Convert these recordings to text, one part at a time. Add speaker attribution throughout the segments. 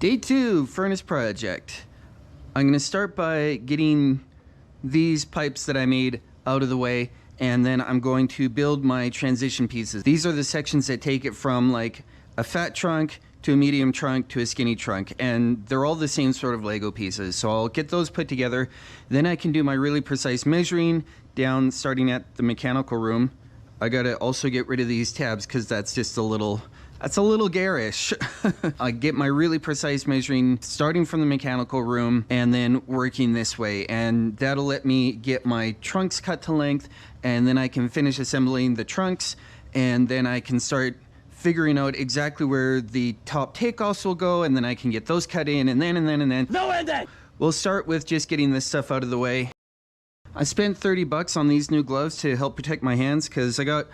Speaker 1: Day 2 furnace project. I'm going to start by getting these pipes that I made out of the way, and then I'm going to build my transition pieces. These are the sections that take it from like a fat trunk to a medium trunk to a skinny trunk, and they're all the same sort of Lego pieces. So I'll get those put together. Then I can do my really precise measuring down starting at the mechanical room. I gotta also get rid of these tabs because that's just a little garish. I get my really precise measuring starting from the mechanical room and then working this way, and that'll let me get my trunks cut to length, and then I can finish assembling the trunks, and then I can start figuring out exactly where the top takeoffs will go, and then I can get those cut in, and then. No ending! We'll start with just getting this stuff out of the way. I spent $30 on these new gloves to help protect my hands because I got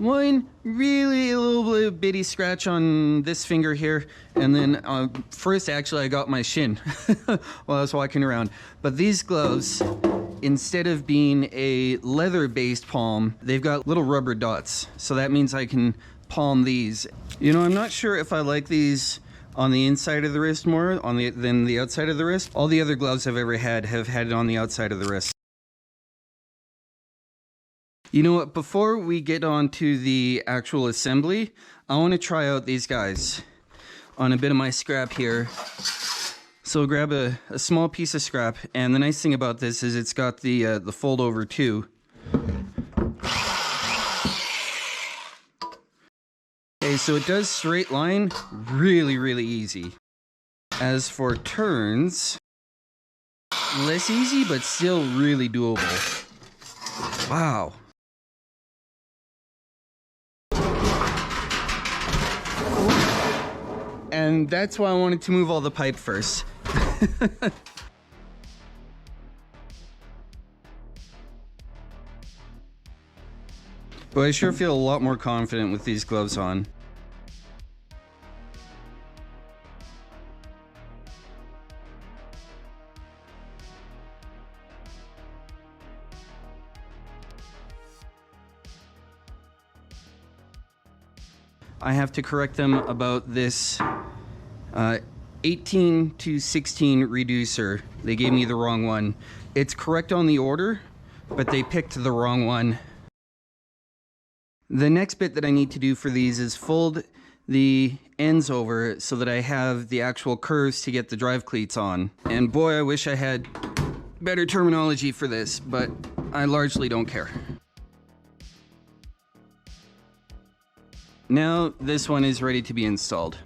Speaker 1: one really little bitty scratch on this finger here, and then first actually I got my shin while I was walking around. But these gloves, instead of being a leather based palm, they've got little rubber dots, so that means I can palm these. You know, I'm not sure if I like these on the inside of the wrist more than the outside of the wrist. All the other gloves I've ever had have had it on the outside of the wrist. You know what, before we get on to the actual assembly, I want to try out these guys on a bit of my scrap here. So grab a small piece of scrap, and the nice thing about this is it's got the fold over too. Okay, so it does straight line really easy. As for turns, less easy but still really doable. Wow. And that's why I wanted to move all the pipe first. But I sure feel a lot more confident with these gloves on. I have to correct them about this 18 to 16 reducer. They gave me the wrong one. It's correct on the order, but they picked the wrong one. The next bit that I need to do for these is fold the ends over so that I have the actual curves to get the drive cleats on. And boy, I wish I had better terminology for this, but I largely don't care. Now this one is ready to be installed.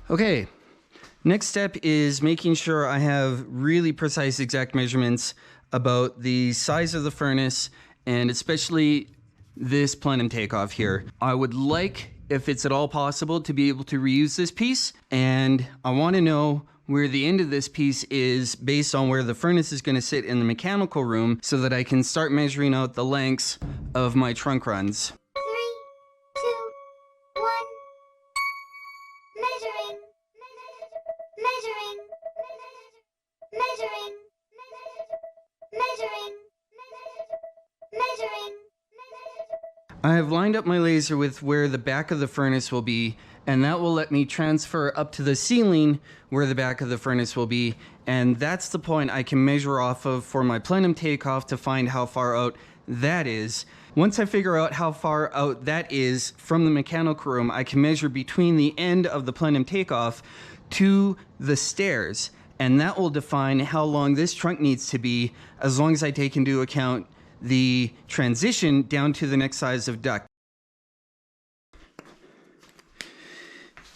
Speaker 1: Okay, next step is making sure I have really precise exact measurements about the size of the furnace, and especially this plenum takeoff here. I would like, if it's at all possible, to be able to reuse this piece, and I want to know where the end of this piece is based on where the furnace is going to sit in the mechanical room so that I can start measuring out the lengths of my trunk runs.
Speaker 2: 3, 2, 1. Measuring.
Speaker 1: I have lined up my laser with where the back of the furnace will be, and that will let me transfer up to the ceiling where the back of the furnace will be, and that's the point I can measure off of for my plenum takeoff to find how far out that is. Once I figure out how far out that is from the mechanical room, I can measure between the end of the plenum takeoff to the stairs, and that will define how long this trunk needs to be, as long as I take into account the transition down to the next size of duct.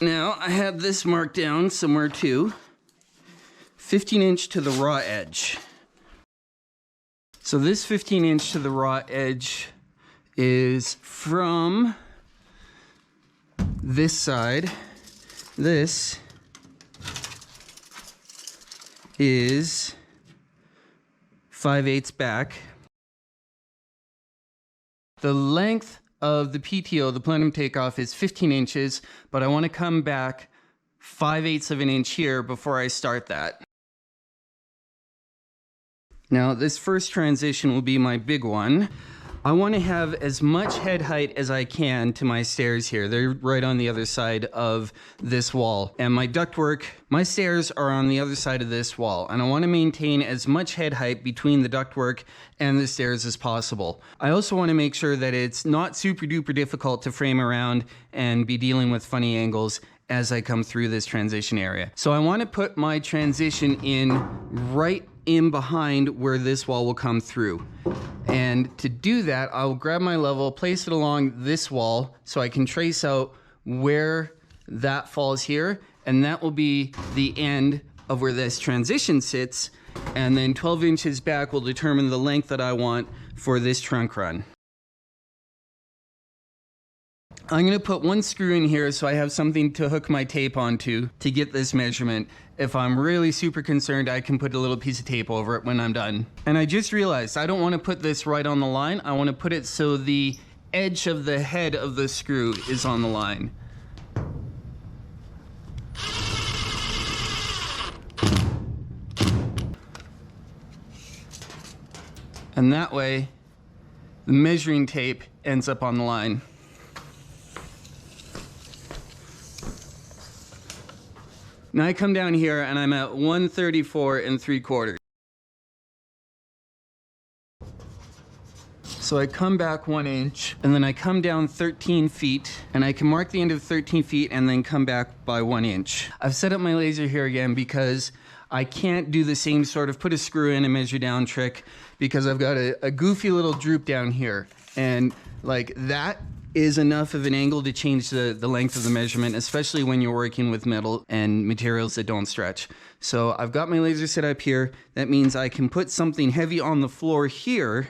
Speaker 1: Now I have this marked down somewhere too. 15" to the raw edge. So this 15" to the raw edge is from this side. This is 5/8 back. The length of the PTO, the plenum takeoff, is 15 inches, but I want to come back 5/8 of an inch here before I start that. Now this first transition will be my big one. I want to have as much head height as I can to my stairs here. They're right on the other side of this wall. And my ductwork, my stairs are on the other side of this wall. And I want to maintain as much head height between the ductwork and the stairs as possible. I also want to make sure that it's not super duper difficult to frame around and be dealing with funny angles as I come through this transition area. So I want to put my transition in right in behind where this wall will come through. And to do that, I'll grab my level, place it along this wall so I can trace out where that falls here, and that will be the end of where this transition sits, and then 12 inches back will determine the length that I want for this trunk run. I'm going to put one screw in here so I have something to hook my tape onto to get this measurement. If I'm really super concerned, I can put a little piece of tape over it when I'm done. And I just realized I don't want to put this right on the line. I want to put it so the edge of the head of the screw is on the line. And that way, the measuring tape ends up on the line. Now I come down here and I'm at 134 3/4. So I come back 1 inch and then I come down 13 feet and I can mark the end of 13 feet and then come back by 1 inch. I've set up my laser here again because I can't do the same sort of put a screw in and measure down trick because I've got a goofy little droop down here, and like that is enough of an angle to change the length of the measurement, especially when you're working with metal and materials that don't stretch. So I've got my laser set up here. That means I can put something heavy on the floor here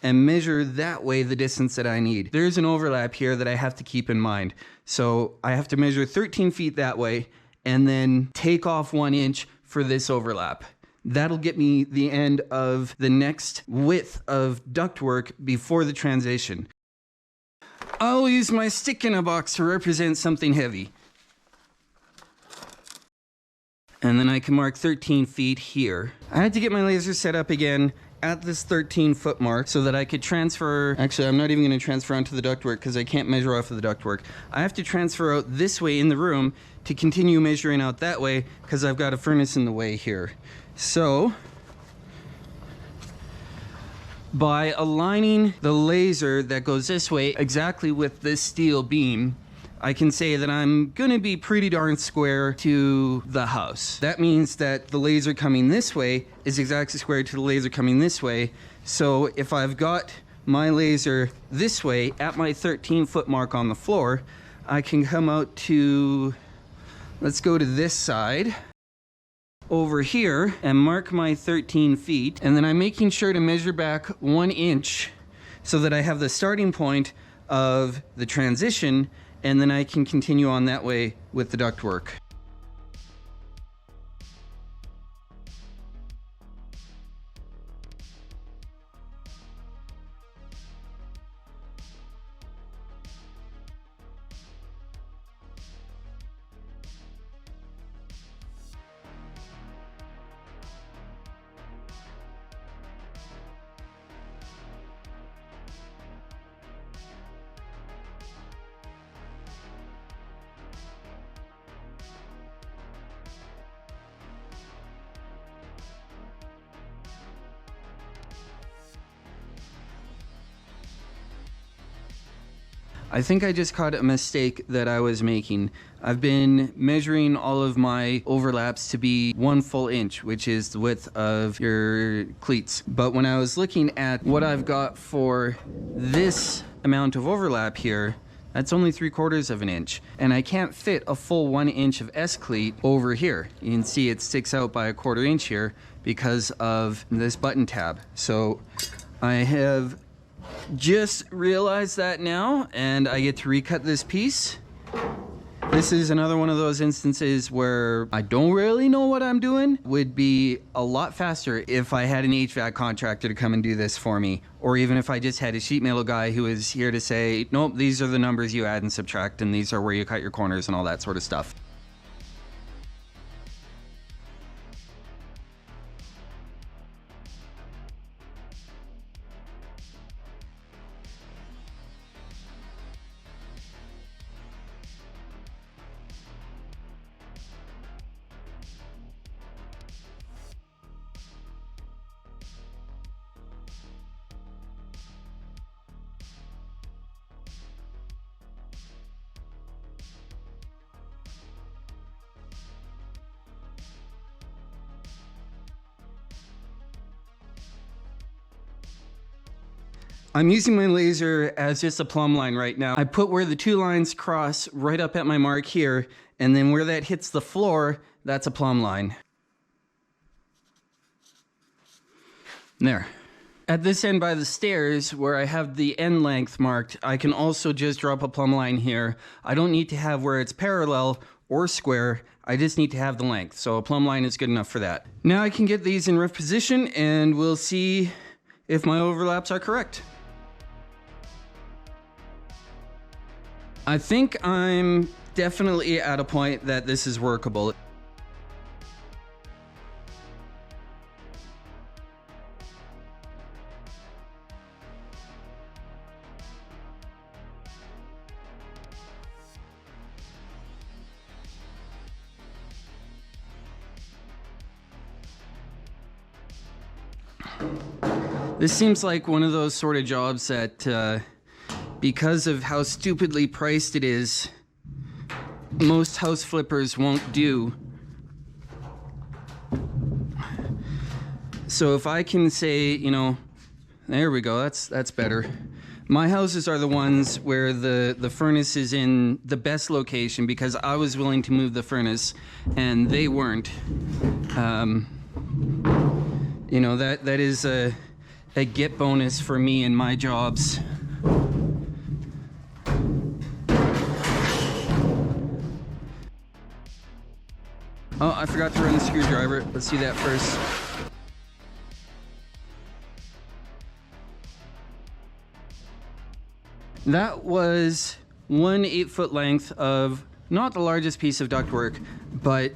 Speaker 1: and measure that way the distance that I need. There's an overlap here that I have to keep in mind. So I have to measure 13 feet that way and then take off 1 inch for this overlap. That'll get me the end of the next width of ductwork before the transition. I'll use my stick in a box to represent something heavy. And then I can mark 13 feet here. I had to get my laser set up again at this 13-foot mark so that I could transfer. Actually, I'm not even going to transfer onto the ductwork because I can't measure off of the ductwork. I have to transfer out this way in the room to continue measuring out that way because I've got a furnace in the way here. So by aligning the laser that goes this way exactly with this steel beam, I can say that I'm gonna be pretty darn square to the house. That means that the laser coming this way is exactly square to the laser coming this way. So if I've got my laser this way at my 13-foot mark on the floor, I can come out to, let's go to this side over here and mark my 13 feet, and then I'm making sure to measure back 1 inch so that I have the starting point of the transition, and then I can continue on that way with the ductwork. I think I just caught a mistake that I was making. I've been measuring all of my overlaps to be 1 full inch, which is the width of your cleats. But when I was looking at what I've got for this amount of overlap here, that's only 3/4 of an inch. And I can't fit a full 1 inch of S-cleat over here. You can see it sticks out by 1/4 inch here because of this button tab. So I have just realized that now, and I get to recut this piece. This is another one of those instances where I don't really know what I'm doing. Would be a lot faster if I had an HVAC contractor to come and do this for me, or even if I just had a sheet metal guy who was here to say, nope, these are the numbers you add and subtract, and these are where you cut your corners and all that sort of stuff. I'm using my laser as just a plumb line right now. I put where the two lines cross right up at my mark here, and then where that hits the floor, that's a plumb line. There. At this end by the stairs, where I have the end length marked, I can also just drop a plumb line here. I don't need to have where it's parallel or square, I just need to have the length. So a plumb line is good enough for that. Now I can get these in rough position and we'll see if my overlaps are correct. I think I'm definitely at a point that this is workable. This seems like one of those sort of jobs that, because of how stupidly priced it is, most house flippers won't do. So if I can say, you know, there we go, that's better. My houses are the ones where the furnace is in the best location because I was willing to move the furnace and they weren't. You know, that is a get bonus for me in my jobs. Oh, I forgot to run the screwdriver. Let's do that first. That was 1 8-foot length of not the largest piece of ductwork, but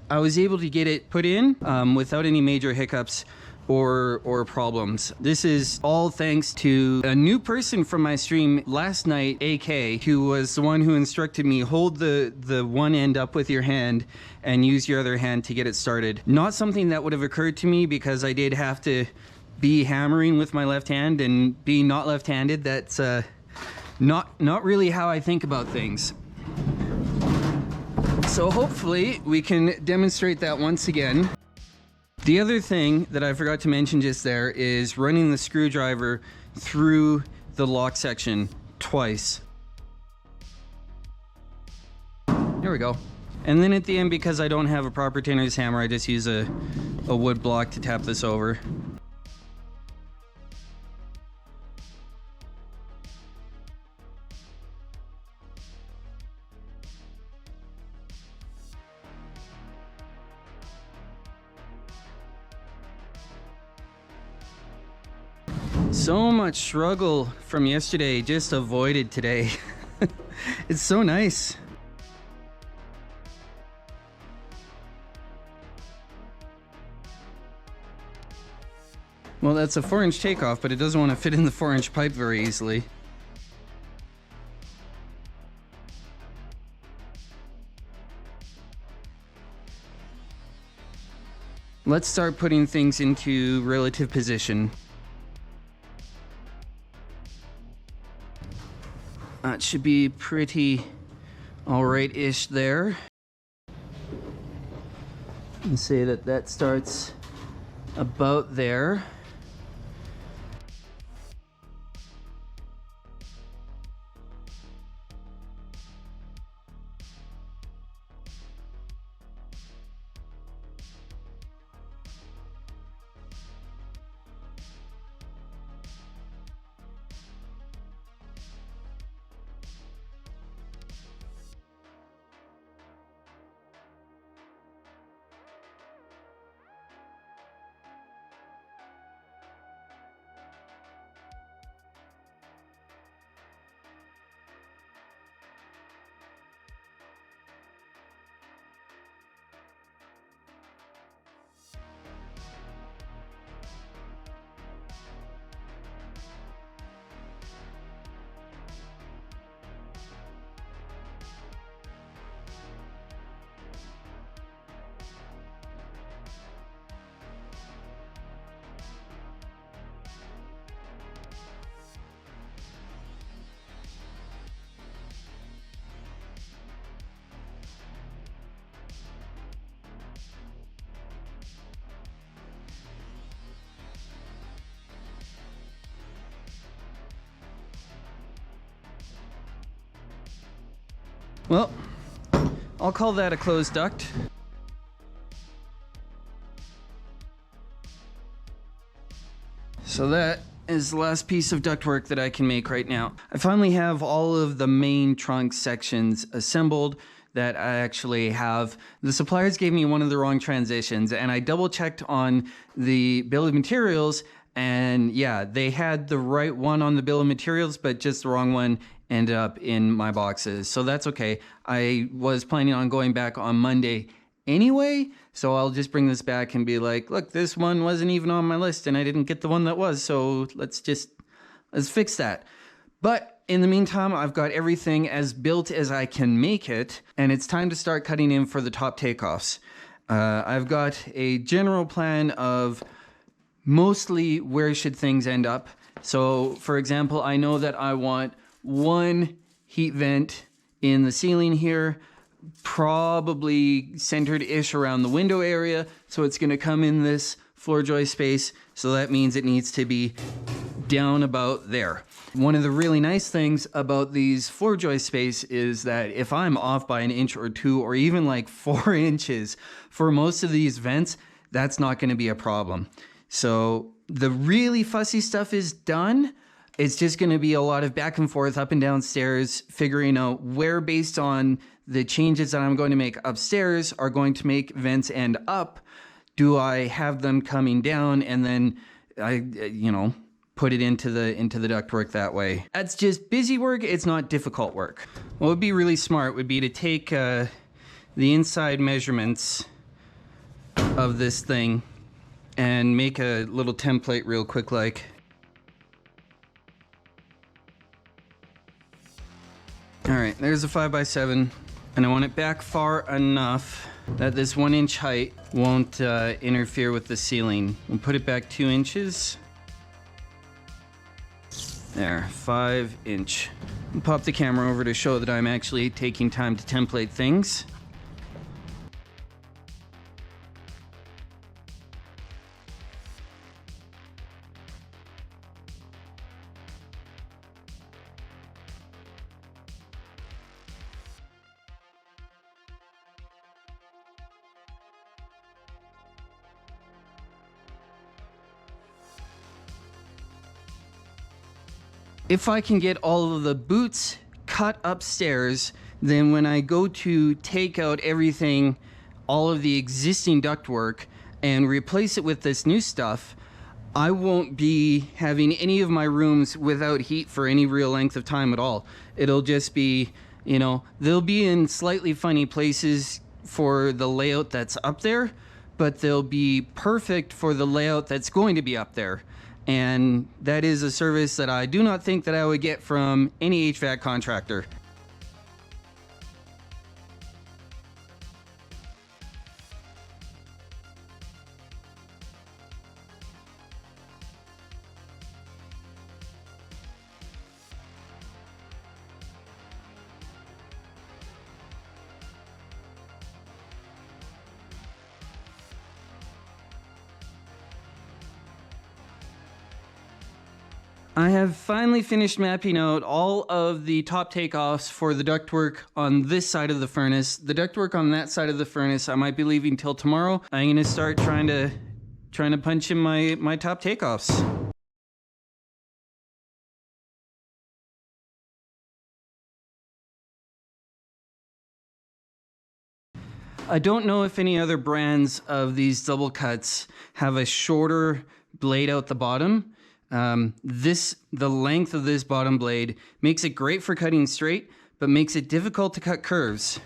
Speaker 1: I was able to get it put in without any major hiccups or problems. This is all thanks to a new person from my stream last night, AK, who was the one who instructed me hold the one end up with your hand and use your other hand to get it started. Not something that would have occurred to me because I did have to be hammering with my left hand, and being not left-handed, that's not really how I think about things. So hopefully we can demonstrate that once again. The other thing that I forgot to mention just there is running the screwdriver through the lock section twice. There we go. And then at the end, because I don't have a proper tinner's hammer, I just use a wood block to tap this over. So much struggle from yesterday just avoided today. It's so nice. Well, that's a 4-inch takeoff, but it doesn't want to fit in the 4-inch pipe very easily. Let's start putting things into relative position. That should be pretty alright-ish there. And say that starts about there. Well, I'll call that a closed duct. So that is the last piece of ductwork that I can make right now. I finally have all of the main trunk sections assembled that I actually have. The suppliers gave me one of the wrong transitions, and I double checked on the bill of materials, and yeah, they had the right one on the bill of materials, but just the wrong one ended up in my boxes. So that's okay. I was planning on going back on Monday anyway, so I'll just bring this back and be like, look, this one wasn't even on my list and I didn't get the one that was, so let's fix that. But in the meantime, I've got everything as built as I can make it, and it's time to start cutting in for the top takeoffs. I've got a general plan of mostly where should things end up. So for example, I know that I want one heat vent in the ceiling here, probably centered-ish around the window area, so it's going to come in this floor joist space, so that means it needs to be down about there. One of the really nice things about these floor joist space is that if I'm off by an inch or two, or even like 4 inches for most of these vents, that's not going to be a problem. So the really fussy stuff is done. It's just going to be a lot of back and forth, up and down stairs, figuring out where, based on the changes that I'm going to make upstairs, are going to make vents end up. Do I have them coming down and then I, put it into the ductwork that way? That's just busy work. It's not difficult work. What would be really smart would be to take the inside measurements of this thing and make a little template real quick like. All right, there's a 5x7, and I want it back far enough that this 1 inch height won't interfere with the ceiling. We'll put it back 2 inches. There, 5 inch. I'll pop the camera over to show that I'm actually taking time to template things. If I can get all of the boots cut upstairs, then when I go to take out everything, all of the existing ductwork, and replace it with this new stuff, I won't be having any of my rooms without heat for any real length of time at all. It'll just be, they'll be in slightly funny places for the layout that's up there, but they'll be perfect for the layout that's going to be up there. And that is a service that I do not think that I would get from any HVAC contractor. I have finally finished mapping out all of the top takeoffs for the ductwork on this side of the furnace. The ductwork on that side of the furnace I might be leaving till tomorrow. I'm gonna start trying to punch in my top takeoffs. I don't know if any other brands of these double cuts have a shorter blade out the bottom. The length of this bottom blade makes it great for cutting straight, but makes it difficult to cut curves.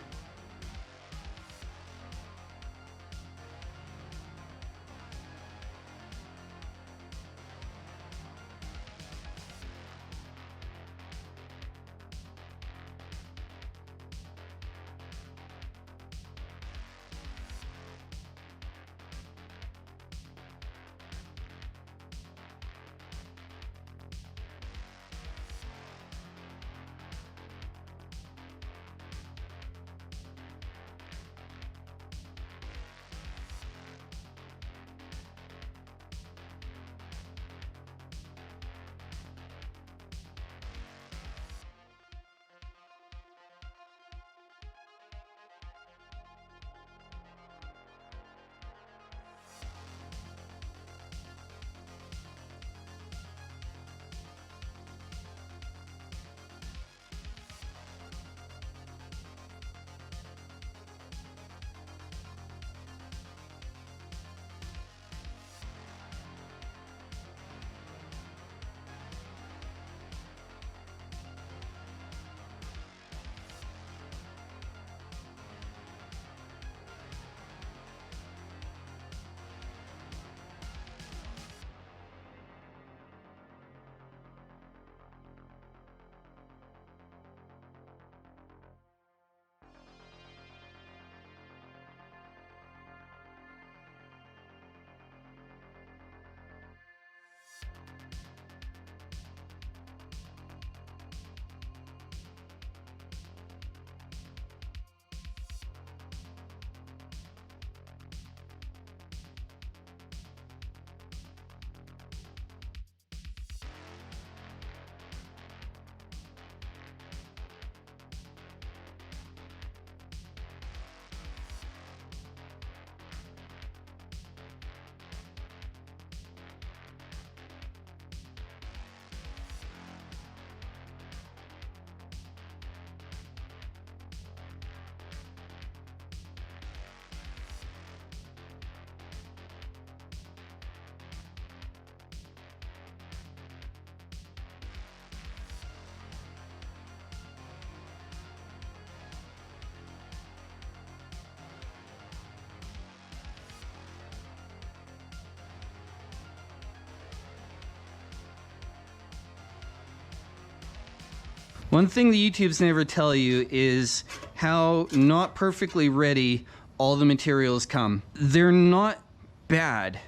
Speaker 1: One thing the YouTubes never tell you is how not perfectly ready all the materials come. They're not bad,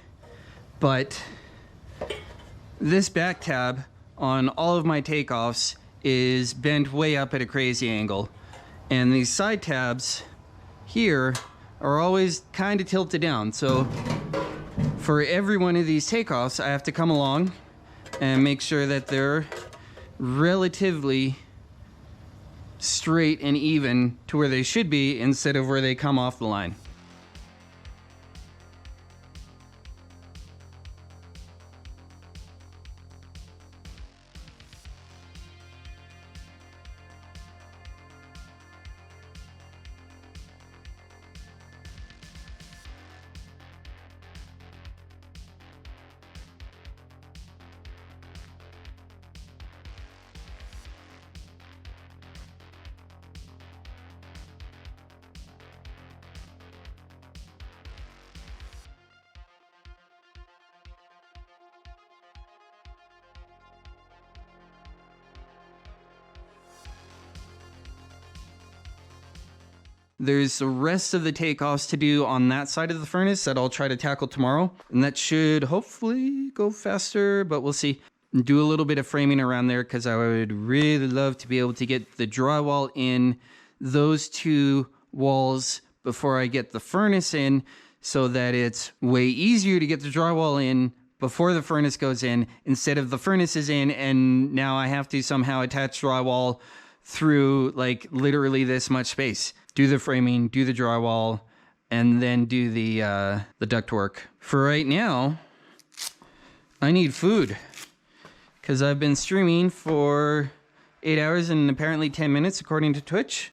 Speaker 1: but this back tab on all of my takeoffs is bent way up at a crazy angle. And these side tabs here are always kind of tilted down. So for every one of these takeoffs, I have to come along and make sure that they're relatively straight and even to where they should be instead of where they come off the line. There's the rest of the takeoffs to do on that side of the furnace that I'll try to tackle tomorrow. And that should hopefully go faster, but we'll see. Do a little bit of framing around there because I would really love to be able to get the drywall in those two walls before I get the furnace in, so that it's way easier to get the drywall in before the furnace goes in instead of the furnace is in and now I have to somehow attach drywall through like literally this much space. Do the framing, do the drywall, and then do the ductwork. For right now, I need food because I've been streaming for 8 hours and apparently 10 minutes according to Twitch.